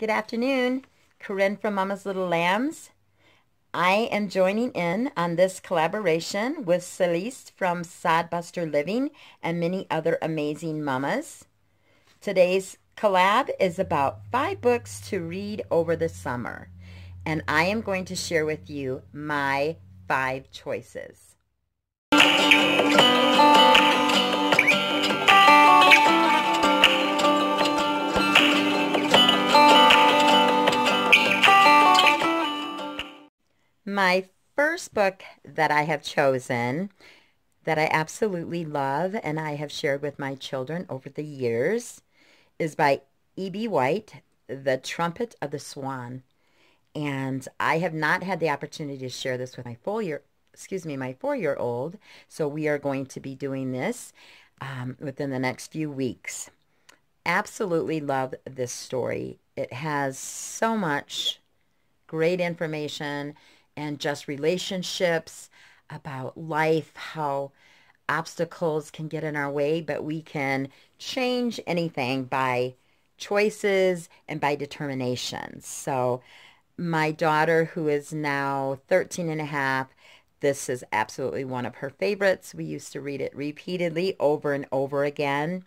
Good afternoon. Corinne from Mama's Little Lambs. I am joining in on this collaboration with Celeste from Sodbuster Living and many other amazing mamas. Today's collab is about 5 books to read over the summer, and I am going to share with you my 5 choices. My first book that I have chosen that I absolutely love and I have shared with my children over the years is by E.B. White, The Trumpet of the Swan. And I have not had the opportunity to share this with my 4-year-old. So we are going to be doing this within the next few weeks. Absolutely love this story. It has so much great information and just relationships about life, how obstacles can get in our way, but we can change anything by choices and by determination. So my daughter, who is now 13 and a half, this is absolutely one of her favorites. We used to read it repeatedly over and over again.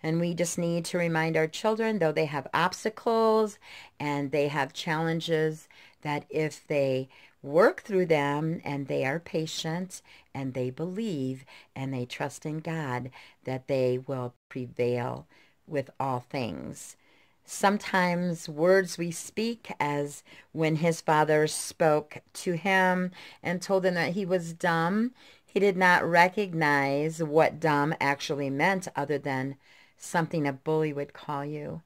And we just need to remind our children, though they have obstacles and they have challenges, that if they work through them and they are patient and they believe and they trust in God, that they will prevail with all things. Sometimes words we speak, as when his father spoke to him and told him that he was dumb, he did not recognize what dumb actually meant other than something a bully would call you.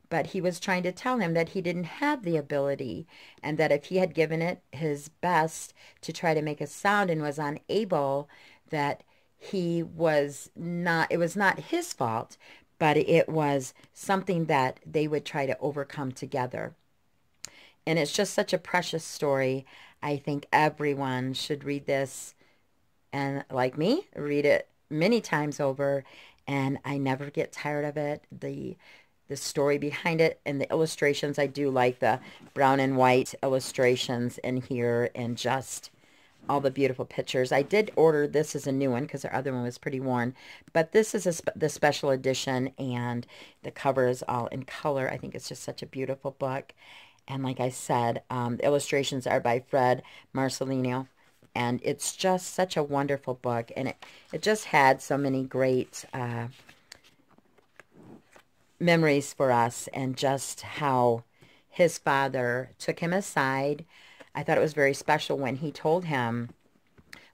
But he was trying to tell him that he didn't have the ability and that if he had given it his best to try to make a sound and was unable, that it was not his fault, but it was something that they would try to overcome together. And it's just such a precious story. I think everyone should read this and, like me, read it many times over, and I never get tired of it. The story behind it and the illustrations, I do like the brown and white illustrations in here and just all the beautiful pictures. I did order this as a new one because the other one was pretty worn, but this is the special edition, and the cover is all in color. I think it's just such a beautiful book. And like I said, the illustrations are by Fred Marcelino, and it's just such a wonderful book, and it just had so many great memories for us, and just how his father took him aside. I thought it was very special when he told him,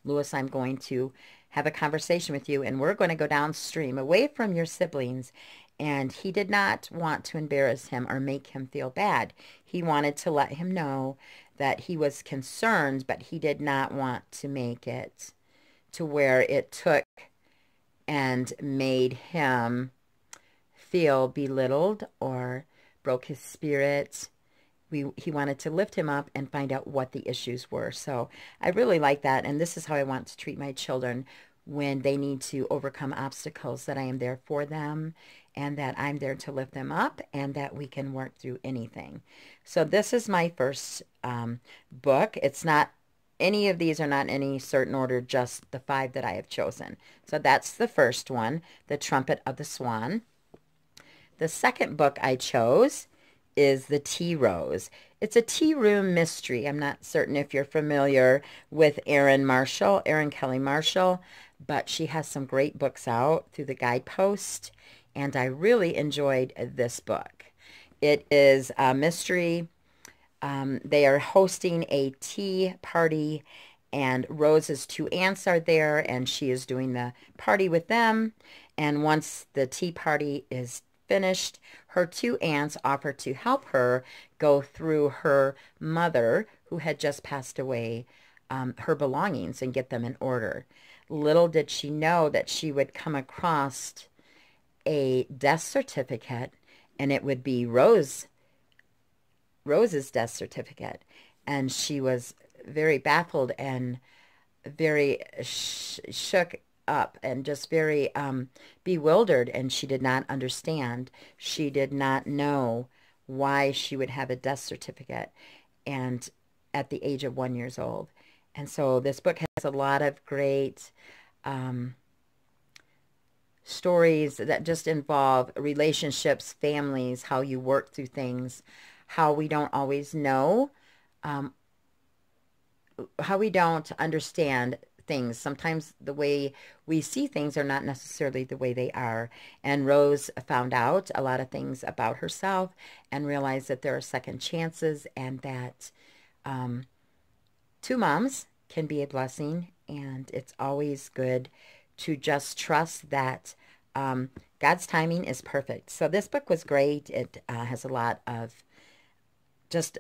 "Louis, I'm going to have a conversation with you, and we're going to go downstream away from your siblings." And he did not want to embarrass him or make him feel bad. He wanted to let him know that he was concerned, but he did not want to make it to where it took and made him feel belittled or broke his spirit. He wanted to lift him up and find out what the issues were. So I really like that, and this is how I want to treat my children when they need to overcome obstacles, that I am there for them and that I'm there to lift them up and that we can work through anything. So this is my first book. It's not, any of these are not in any certain order, just the 5 that I have chosen. So that's the first one, The Trumpet of the Swan. The second book I chose is The Tea Rose. It's a tea room mystery. I'm not certain if you're familiar with Erin Kelly Marshall, but she has some great books out through the Guidepost, and I really enjoyed this book. It is a mystery. They are hosting a tea party, and Rose's 2 aunts are there, and she is doing the party with them. And once the tea party is finished, her 2 aunts offer to help her go through her mother, who had just passed away, her belongings and get them in order. Little did she know that she would come across a death certificate, and it would be Rose's death certificate. And she was very baffled and very shook up and just very bewildered, and she did not understand. She did not know why she would have a death certificate and at the age of 1 year old. And so this book has a lot of great stories that just involve relationships, families, how you work through things, how we don't always know, how we don't understand things. Sometimes the way we see things are not necessarily the way they are. And Rose found out a lot of things about herself and realized that there are second chances, and that two moms can be a blessing. And it's always good to just trust that God's timing is perfect. So this book was great. It has a lot of just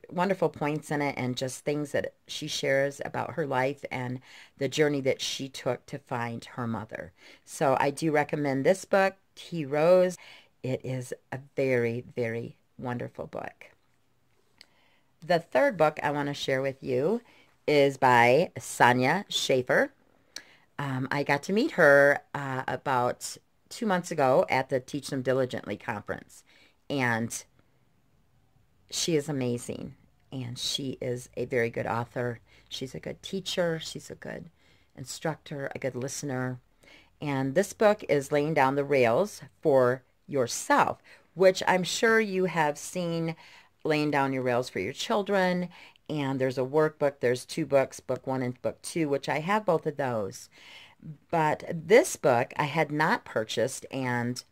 wonderful points in it, and just things that she shares about her life and the journey that she took to find her mother. So I do recommend this book, T. Rose. It is a very, very wonderful book. The third book I want to share with you is by Sonya Shafer. I got to meet her about 2 months ago at the Teach Them Diligently conference, and she is amazing, and she is a very good author. She's a good teacher. She's a good instructor, a good listener. And this book is laying down the rails for yourself, which I'm sure you have seen, laying down your rails for your children. And there's a workbook. There's 2 books, book 1 and book 2, which I have both of those. But this book I had not purchased, and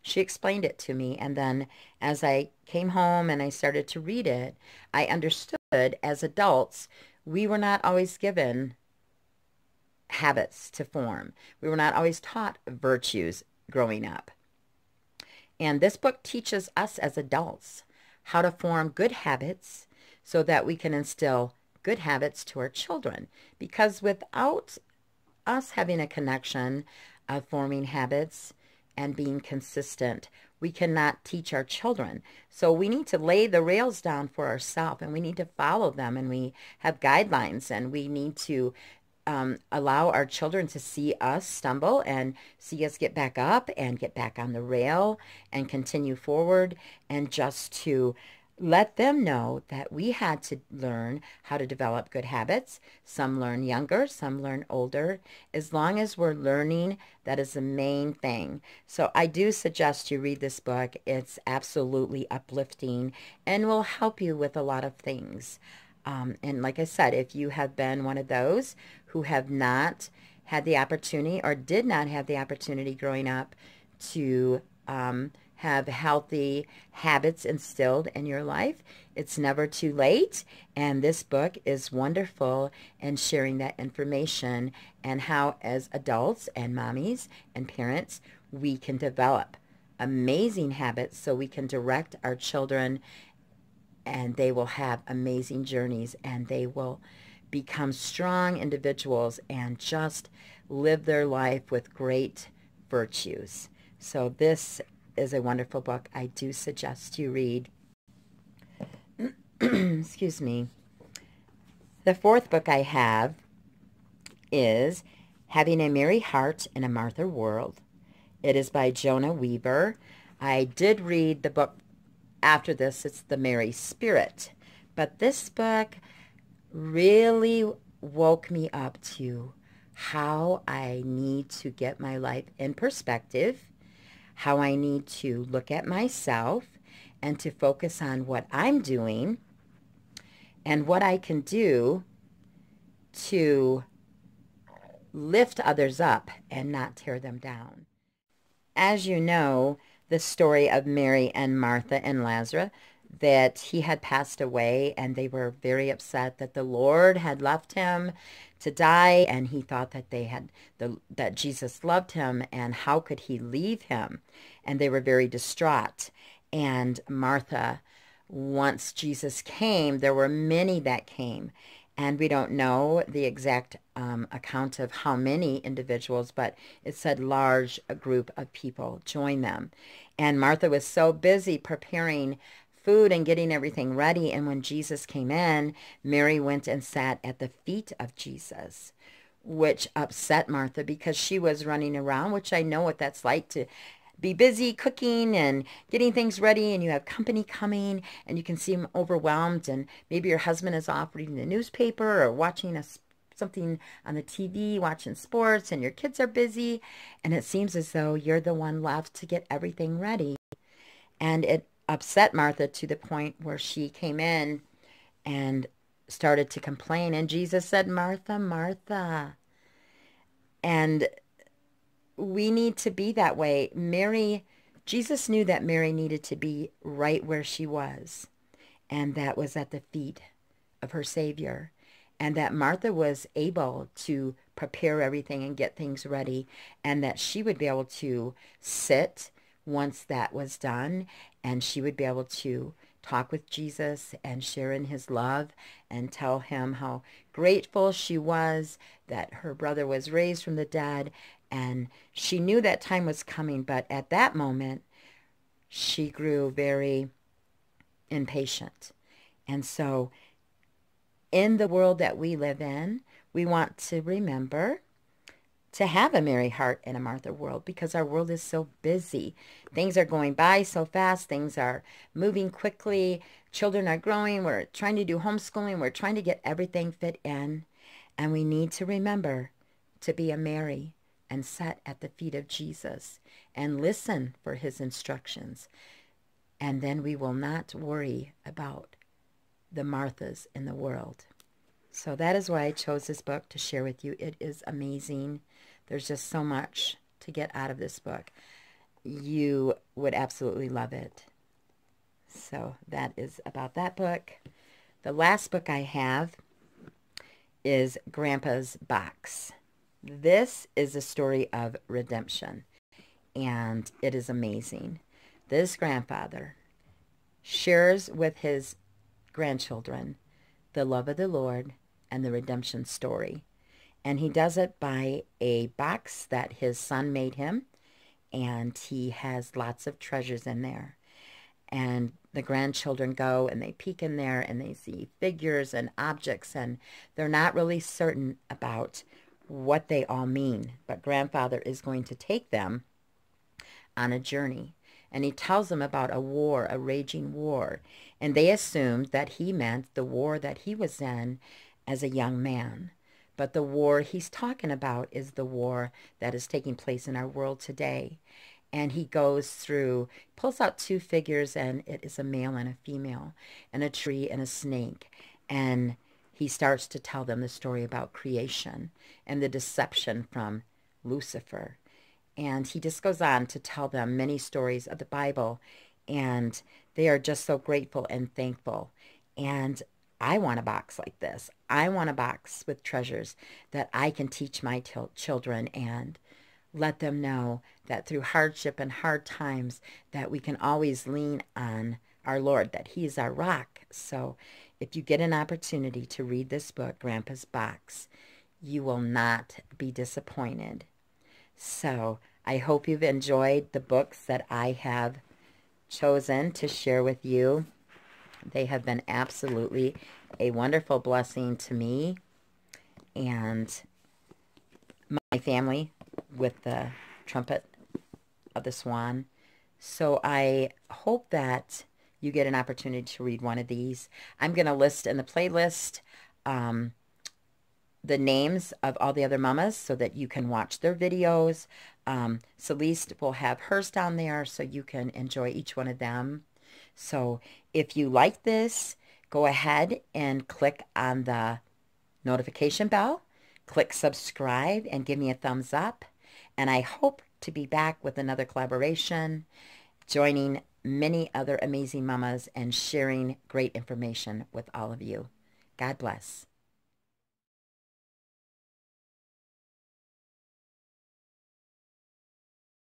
she explained it to me, and then as I came home and I started to read it, I understood as adults, we were not always given habits to form. We were not always taught virtues growing up. And this book teaches us as adults how to form good habits so that we can instill good habits to our children. Because without us having a connection of forming habits and being consistent, we cannot teach our children. So we need to lay the rails down for ourselves, and we need to follow them, and we have guidelines, and we need to allow our children to see us stumble and see us get back up and get back on the rail and continue forward, and just to let them know that we had to learn how to develop good habits. Some learn younger, some learn older. As long as we're learning, that is the main thing. So I do suggest you read this book. It's absolutely uplifting and will help you with a lot of things. And like I said, if you have been one of those who have not had the opportunity or did not have the opportunity growing up to have healthy habits instilled in your life, it's never too late. And this book is wonderful in sharing that information and how, as adults and mommies and parents, we can develop amazing habits so we can direct our children, and they will have amazing journeys, and they will become strong individuals and just live their life with great virtues. So this is a wonderful book. I do suggest you read. Excuse me. The fourth book I have is Having a Mary Heart in a Martha World. It is by Jonah Weaver. I did read the book after this. It's The Mary Spirit. But this book really woke me up to how I need to get my life in perspective, how I need to look at myself and to focus on what I'm doing and what I can do to lift others up and not tear them down. As you know, the story of Mary and Martha and Lazarus, that he had passed away, and they were very upset that the Lord had left him to die, and he thought that that Jesus loved him, and how could he leave him? And they were very distraught. And Martha, once Jesus came, there were many that came, and we don't know the exact account of how many individuals, but it said large group of people joined them. And Martha was so busy preparing food and getting everything ready. And when Jesus came in, Mary went and sat at the feet of Jesus, which upset Martha because she was running around, which I know what that's like, to be busy cooking and getting things ready, and you have company coming, and you can seem overwhelmed, and maybe your husband is off reading the newspaper or watching something on the TV, watching sports, and your kids are busy, and it seems as though you're the one left to get everything ready. And it upset Martha to the point where she came in and started to complain. And Jesus said, Martha, Martha. And we need to be that way. Jesus knew that Mary needed to be right where she was. And that was at the feet of her Savior. And that Martha was able to prepare everything and get things ready. And that she would be able to sit once that was done. And she would be able to talk with Jesus and share in his love and tell him how grateful she was that her brother was raised from the dead. And she knew that time was coming, but at that moment, she grew very impatient. And so in the world that we live in, we want to remember to have a Mary heart in a Martha world, because our world is so busy. Things are going by so fast. Things are moving quickly. Children are growing. We're trying to do homeschooling. We're trying to get everything fit in. And we need to remember to be a Mary and sit at the feet of Jesus and listen for his instructions. And then we will not worry about the Marthas in the world. So that is why I chose this book to share with you. It is amazing. There's just so much to get out of this book. You would absolutely love it. So that is about that book. The last book I have is Grandpa's Box. This is a story of redemption, and it is amazing. This grandfather shares with his grandchildren the love of the Lord and the redemption story. And he does it by a box that his son made him, and he has lots of treasures in there. And the grandchildren go and they peek in there and they see figures and objects, and they're not really certain about what they all mean. But grandfather is going to take them on a journey. And he tells them about a war, a raging war. And they assumed that he meant the war that he was in as a young man. But the war he's talking about is the war that is taking place in our world today. And he goes through, pulls out two figures, and it is a male and a female, and a tree and a snake. And he starts to tell them the story about creation and the deception from Lucifer. And he just goes on to tell them many stories of the Bible, and they are just so grateful and thankful. And I want a box like this. I want a box with treasures that I can teach my children and let them know that through hardship and hard times that we can always lean on our Lord, that he is our rock. So if you get an opportunity to read this book, Grandpa's Box, you will not be disappointed. So I hope you've enjoyed the books that I have chosen to share with you. They have been absolutely a wonderful blessing to me and my family with the trumpet of the swan. So I hope that you get an opportunity to read one of these. I'm going to list in the playlist the names of all the other mamas so that you can watch their videos. Celeste will have hers down there so you can enjoy each one of them. So if you like this, go ahead and click on the notification bell, click subscribe, and give me a thumbs up. And I hope to be back with another collaboration, joining many other amazing mamas and sharing great information with all of you. God bless.